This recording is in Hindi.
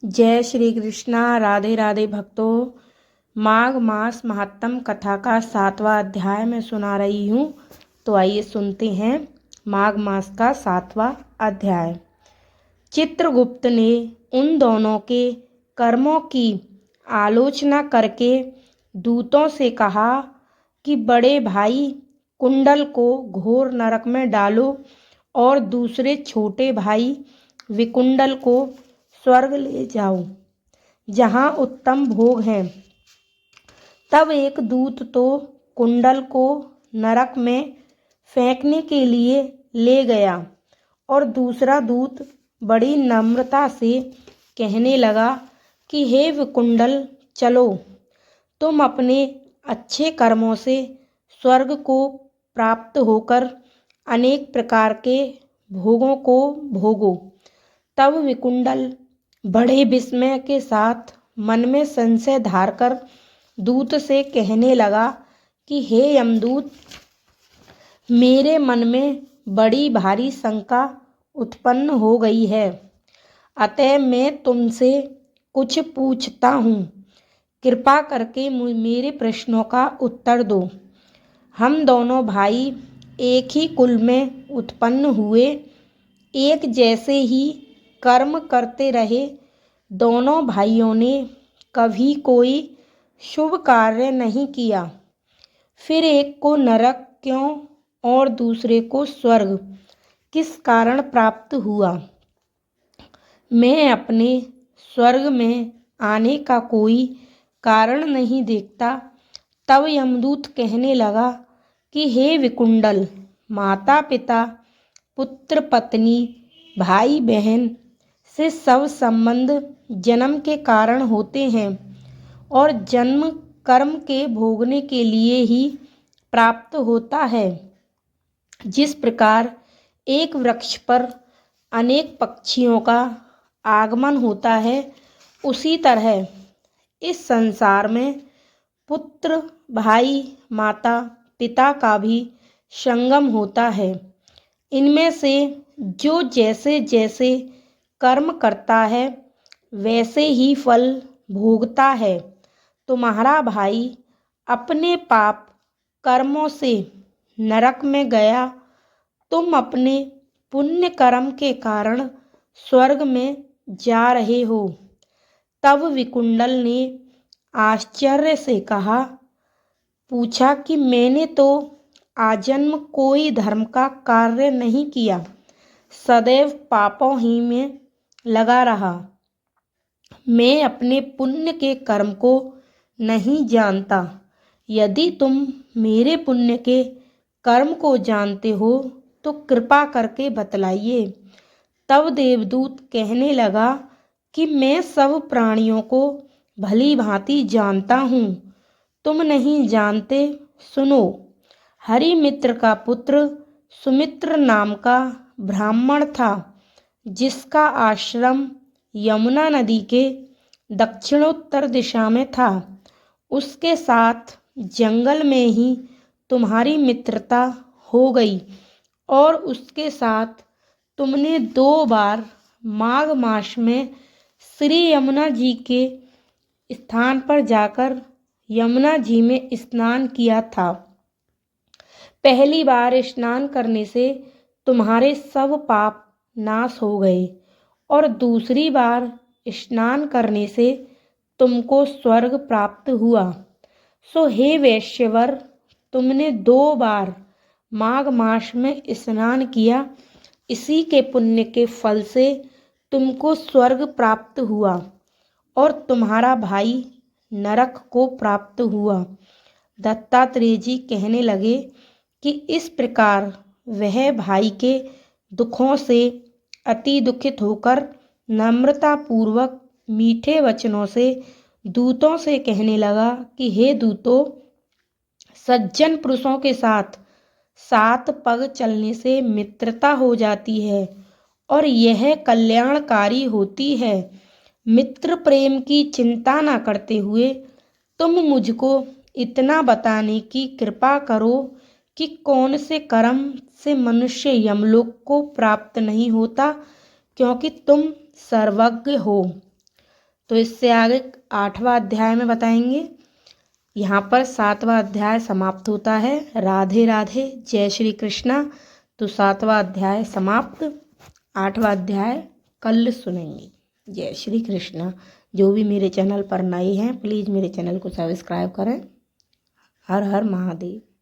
जय श्री कृष्णा। राधे राधे भक्तों। माघ मास महात्म कथा का 7वां अध्याय मैं सुना रही हूँ। तो आइए सुनते हैं माघ मास का 7वां अध्याय। चित्रगुप्त ने उन दोनों के कर्मों की आलोचना करके दूतों से कहा कि बड़े भाई कुंडल को घोर नरक में डालो और दूसरे छोटे भाई विकुंडल को स्वर्ग ले जाओ, जहाँ उत्तम भोग हैं। तब एक दूत तो कुंडल को नरक में फेंकने के लिए ले गया और दूसरा दूत बड़ी नम्रता से कहने लगा कि हे विकुंडल, चलो, तुम अपने अच्छे कर्मों से स्वर्ग को प्राप्त होकर अनेक प्रकार के भोगों को भोगो। तब विकुंडल बड़े विस्मय के साथ मन में संशय धारकर दूत से कहने लगा कि हे यमदूत, मेरे मन में बड़ी भारी शंका उत्पन्न हो गई है, अतः मैं तुमसे कुछ पूछता हूँ। कृपा करके मेरे प्रश्नों का उत्तर दो। हम दोनों भाई एक ही कुल में उत्पन्न हुए, एक जैसे ही कर्म करते रहे। दोनों भाइयों ने कभी कोई शुभ कार्य नहीं किया, फिर एक को नरक क्यों और दूसरे को स्वर्ग किस कारण प्राप्त हुआ? मैं अपने स्वर्ग में आने का कोई कारण नहीं देखता। तब यमदूत कहने लगा कि हे विकुंडल, माता पिता, पुत्र पत्नी, भाई बहन से सब संबंध जन्म के कारण होते हैं और जन्म कर्म के भोगने के लिए ही प्राप्त होता है। जिस प्रकार एक वृक्ष पर अनेक पक्षियों का आगमन होता है, उसी तरह इस संसार में पुत्र, भाई, माता, पिता का भी संगम होता है। इनमें से जो जैसे जैसे कर्म करता है वैसे ही फल भोगता है। तुम्हारा भाई अपने पाप कर्मों से नरक में गया, तुम अपने पुण्य कर्म के कारण स्वर्ग में जा रहे हो। तब विकुंडल ने आश्चर्य से पूछा कि मैंने तो आजन्म कोई धर्म का कार्य नहीं किया, सदैव पापों ही में लगा रहा। मैं अपने पुण्य के कर्म को नहीं जानता। यदि तुम मेरे पुण्य के कर्म को जानते हो तो कृपा करके बतलाइए। तब देवदूत कहने लगा कि मैं सब प्राणियों को भली भांति जानता हूँ, तुम नहीं जानते। सुनो, हरिमित्र का पुत्र सुमित्र नाम का ब्राह्मण था, जिसका आश्रम यमुना नदी के दक्षिणोत्तर दिशा में था। उसके साथ जंगल में ही तुम्हारी मित्रता हो गई और उसके साथ तुमने 2 बार माघ मास में श्री यमुना जी के स्थान पर जाकर यमुना जी में स्नान किया था। पहली बार स्नान करने से तुम्हारे सब पाप नाश हो गए और दूसरी बार स्नान करने से तुमको स्वर्ग प्राप्त हुआ। सो हे वैश्यवर, तुमने 2 बार माघ मास में स्नान किया, इसी के पुण्य के फल से तुमको स्वर्ग प्राप्त हुआ और तुम्हारा भाई नरक को प्राप्त हुआ। दत्तात्रेय जी कहने लगे कि इस प्रकार वह भाई के दुखों से अति दुखित होकर नम्रता पूर्वक मीठे वचनों से दूतों से कहने लगा कि हे दूतों, सज्जन पुरुषों के साथ 7 पग चलने से मित्रता हो जाती है और यह कल्याणकारी होती है। मित्र प्रेम की चिंता न करते हुए तुम मुझको इतना बताने की कृपा करो कि कौन से कर्म से मनुष्य यमलोक को प्राप्त नहीं होता, क्योंकि तुम सर्वज्ञ हो। तो इससे आगे 8वां अध्याय में बताएंगे। यहाँ पर 7वां अध्याय समाप्त होता है। राधे राधे, जय श्री कृष्णा। तो 7वां अध्याय समाप्त, 8वां अध्याय कल सुनेंगे। जय श्री कृष्णा। जो भी मेरे चैनल पर नए हैं प्लीज़ मेरे चैनल को सब्सक्राइब करें। हर हर महादेव।